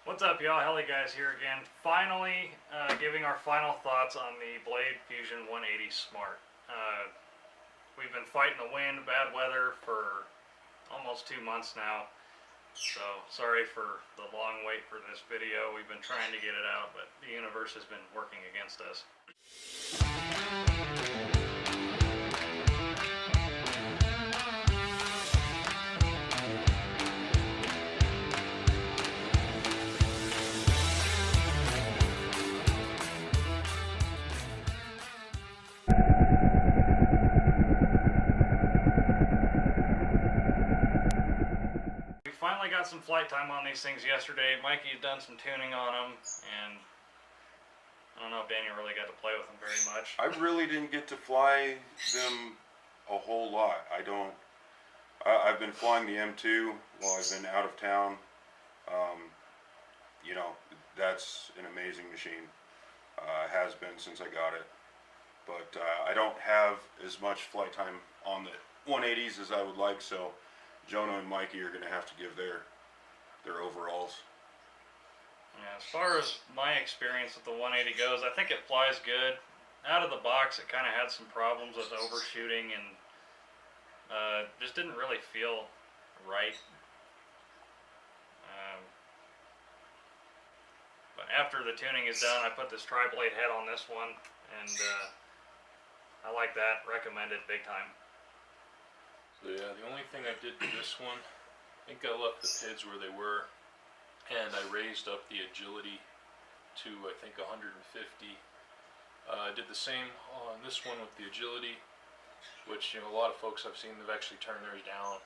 What's up, y'all? Heli guys here again. Finally, giving our final thoughts on the Blade Fusion 180 Smart. We've been fighting the wind, bad weather for almost 2 months now. So sorry for the long wait for this video. We've been trying to get it out, but the universe has been working against us. We finally got some flight time on these things yesterday. Mikey had done some tuning on them, and I don't know if Daniel really got to play with them very much. I really didn't get to fly them a whole lot. I've been flying the M2 while I've been out of town. You know, that's an amazing machine. Has been since I got it. But I don't have as much flight time on the 180s as I would like, so Jonah and Mikey are going to have to give their overalls. Yeah, as far as my experience with the 180 goes, I think it flies good. Out of the box, it kind of had some problems with overshooting and just didn't really feel right. But after the tuning is done, I put this tri-blade head on this one, and I like that. Recommend it big time. So yeah, the only thing I did to this one, I think I left the PIDs where they were, and I raised up the agility to I think 150. I did the same on this one with the agility, which a lot of folks I've seen have actually turned theirs down.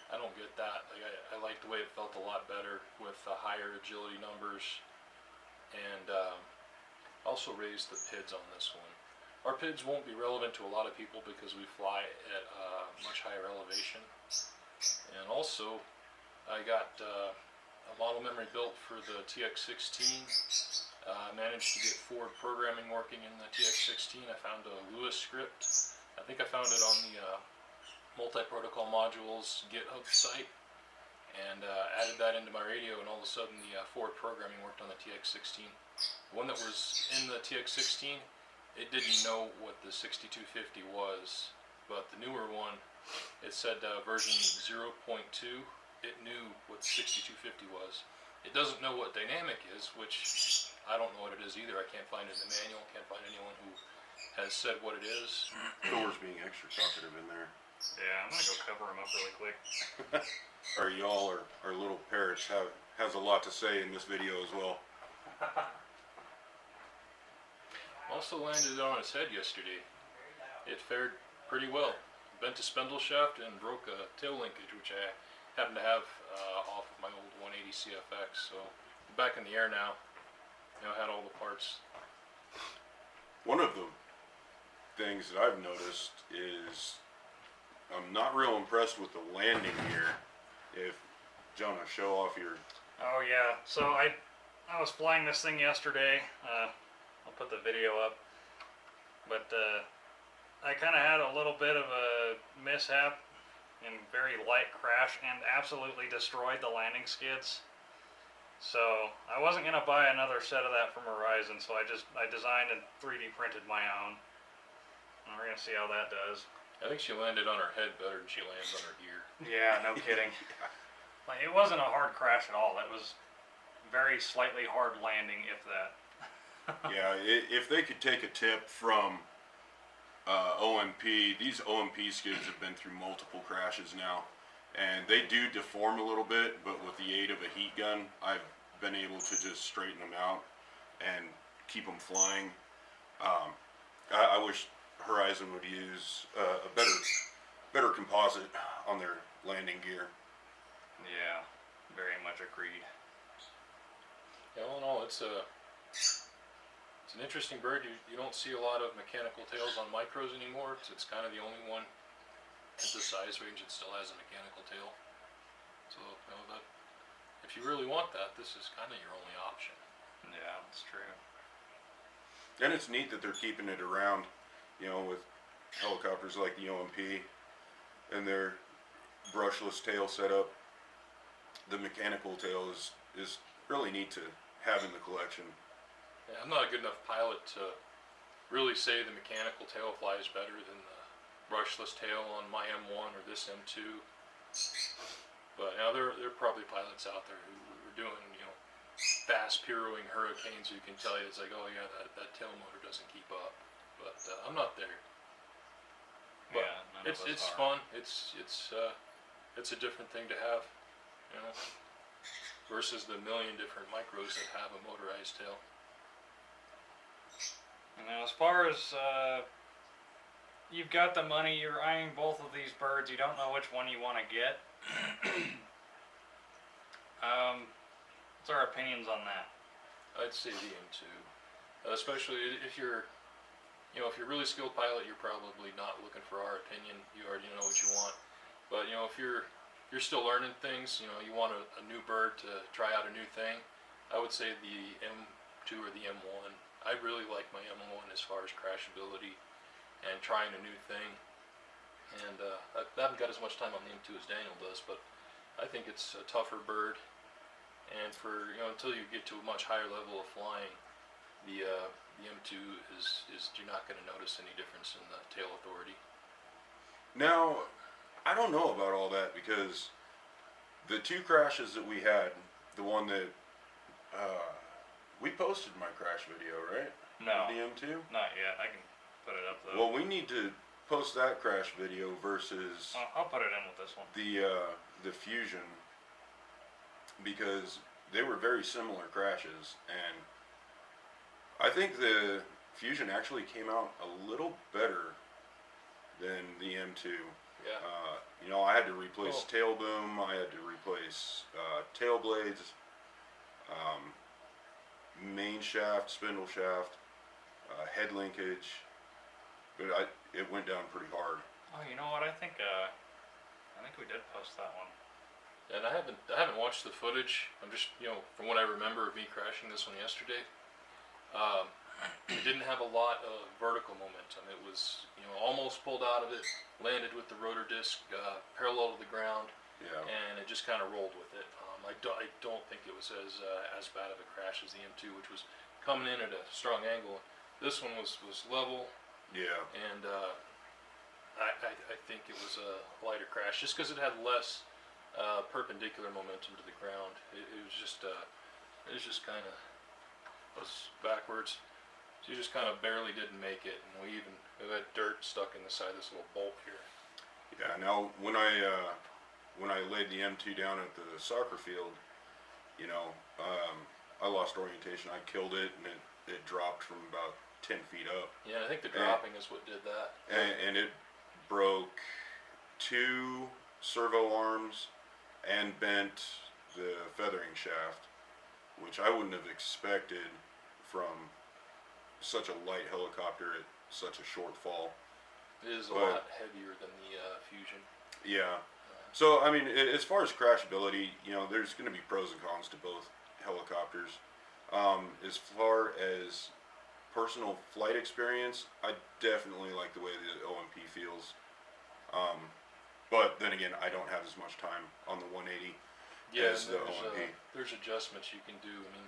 I don't get that. Like I like the way it felt a lot better with higher agility numbers, and also raised the PIDs on this one. Our PIDs won't be relevant to a lot of people because we fly at much higher elevation. And also, I got a model memory built for the TX16. Managed to get forward programming working in the TX16. I found a Lewis script. I think I found it on the multi-protocol modules GitHub site, and added that into my radio, and all of a sudden the forward programming worked on the TX16. The one that was in the TX16, it didn't know what the 6250 was, but the newer one, it said version 0.2. It knew what the 6250 was. It doesn't know what dynamic is, which I don't know what it is either. I can't find it in the manual, can't find anyone who has said what it is. Thor's being extra talkative in there. Yeah, I'm gonna go cover him up really quick. Our y'all, our little parrots, has a lot to say in this video as well. Also landed it on its head yesterday. It fared pretty well. Bent a spindle shaft and broke a tail linkage, which I happen to have off of my old 180 CFX. So back in the air now. I had all the parts. One of the things that I've noticed is I'm not real impressed with the landing gear. If Jonah, show off your... Oh yeah, so I was flying this thing yesterday. I'll put the video up, but I kind of had a little bit of a mishap and very light crash and absolutely destroyed the landing skids. So I wasn't gonna buy another set of that from Horizon, so I designed and 3D printed my own. And we're gonna see how that does. I think she landed on her head better than she lands on her gear. Yeah, no kidding. Like, it wasn't a hard crash at all. It was very slightly hard landing, if that. Yeah, if they could take a tip from OMP, these OMP skids have been through multiple crashes now, and they do deform a little bit, but with the aid of a heat gun, I've been able to just straighten them out and keep them flying. I wish Horizon would use a better composite on their landing gear. Yeah, very much agreed. Yeah, all in all, it's an interesting bird. You don't see a lot of mechanical tails on micros anymore. It's kind of the only one at the size range that still has a mechanical tail. So that if you really want that, this is kind of your only option. Yeah, that's true. And it's neat that they're keeping it around, with helicopters like the OMP and their brushless tail setup. The mechanical tail is is really neat to have in the collection. Yeah, I'm not a good enough pilot to really say the mechanical tail flies better than the brushless tail on my M1 or this M2. But you know, there are probably pilots out there who are doing, you know, fast pirouing hurricanes who can tell you, it's like, oh yeah, that tail motor doesn't keep up. But I'm not there. But Yeah, none of us it's are. fun. It's a different thing to have, you know, versus the million different micros that have a motorized tail. Now, as far as you've got the money, you're eyeing both of these birds. You don't know which one you want to get. What's our opinions on that? I'd say the M2, especially if you're, you know, if you're a really skilled pilot, you're probably not looking for our opinion. You already know what you want. But you know, if you're still learning things, you know, you want a new bird to try out a new thing, I would say the M2 or the M1. I really like my M1 as far as crashability and trying a new thing. And I haven't got as much time on the M2 as Daniel does, but I think it's a tougher bird. And for, you know, until you get to a much higher level of flying, the M2 is you're not going to notice any difference in the tail authority. Now, I don't know about all that because the two crashes that we had, the one that we posted my crash video, right? No, The M2? not yet. I can put it up though. Well, we need to post that crash video versus I'll put it in with this one. the Fusion, because they were very similar crashes, and I think the Fusion actually came out a little better than the M2. Yeah. You know, I had to replace tail boom, I had to replace tail blades, main shaft, spindle shaft, head linkage, but it went down pretty hard. Oh, you know what? I think we did post that one. And I haven't watched the footage. I'm just, you know, from what I remember of me crashing this one yesterday, it didn't have a lot of vertical momentum. It was, you know, almost pulled out of it, landed with the rotor disc parallel to the ground, Yeah. and it just kind of rolled with it. I don't think it was as bad of a crash as the M2, which was coming in at a strong angle. This one was level, Yeah. and I think it was a lighter crash just because it had less perpendicular momentum to the ground. It was just kind of was backwards. So you just kind of barely didn't make it, and we had dirt stuck in the side of this little bolt here. Yeah. Now, when I laid the M2 down at the soccer field, you know, I lost orientation. I killed it, and it dropped from about 10 feet up. Yeah, I think the dropping is what did that. And it broke 2 servo arms and bent the feathering shaft, which I wouldn't have expected from such a light helicopter at such a short fall. It is a lot heavier than the Fusion. Yeah. So, I mean, as far as crashability, you know, there's going to be pros and cons to both helicopters. As far as personal flight experience, I definitely like the way the OMP feels. But then again, I don't have as much time on the 180 as the OMP. There's adjustments you can do. I mean,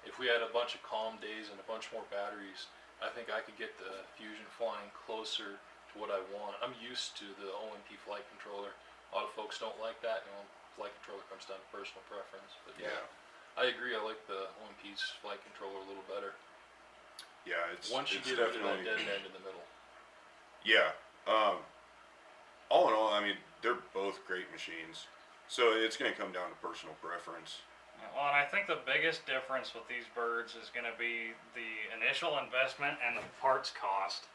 if we had a bunch of calm days and a bunch more batteries, I think I could get the Fusion flying closer to what I want. I'm used to the OMP flight controller. A lot of folks don't like that. You know, flight controller comes down to personal preference. But yeah, I agree. I like the OMP's flight controller a little better. Yeah, it's once you it's get rid of definitely that dead end in the middle. Yeah. All in all, I mean, they're both great machines. So it's going to come down to personal preference. Well, and I think the biggest difference with these birds is going to be the initial investment and the parts cost.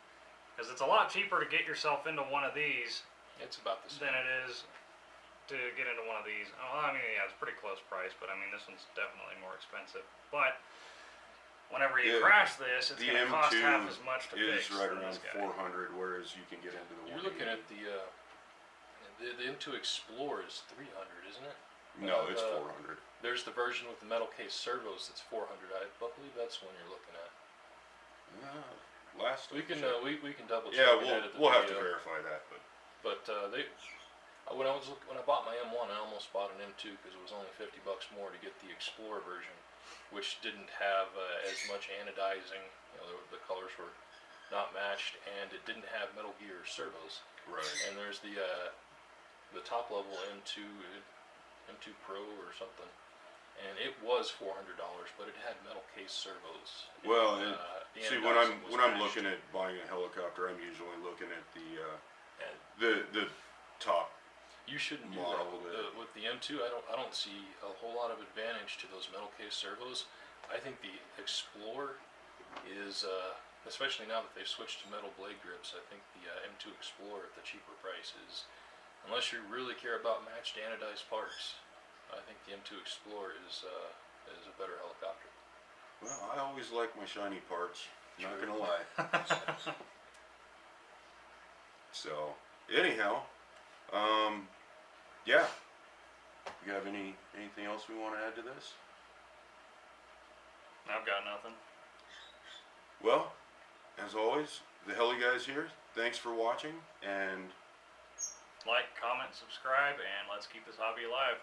Because it's a lot cheaper to get yourself into one of these It's about the same. than it is to get into one of these. Oh, I mean, yeah, it's pretty close price, but I mean, this one's definitely more expensive. But whenever you crash this, it's The going to cost M2 half as much to is fix. right than around this guy. 400, whereas you can get into the You're 180. looking at the M2 Explorer is 300, isn't it? No, it's 400. There's the version with the metal case servos that's 400. I believe that's one you're looking at. Last We can check. we can double check. Yeah, and edit the we'll have to video. verify that, but But When I bought my M1, I almost bought an M2 because it was only $50 more to get the Explorer version, which didn't have as much anodizing. You know, the colors were not matched, and it didn't have Metal Gear servos. Right. And there's the top level M2 Pro or something, and it was $400, but it had metal case servos. Well, The see, anodizing was when I'm matched. looking at buying a helicopter, I'm usually looking at And the top. you shouldn't do Model that with the M2. I don't see a whole lot of advantage to those metal case servos. I think the Explorer is, especially now that they've switched to metal blade grips. I think the M2 Explorer at the cheaper price is, unless you really care about matched anodized parts, I think the M2 Explorer is a better helicopter. Well, I always like my shiny parts. Not True. gonna lie. So, anyhow, yeah. You have anything else we want to add to this? I've got nothing. Well, as always, the Heli guys here. Thanks for watching, and Like, comment, subscribe, and let's keep this hobby alive.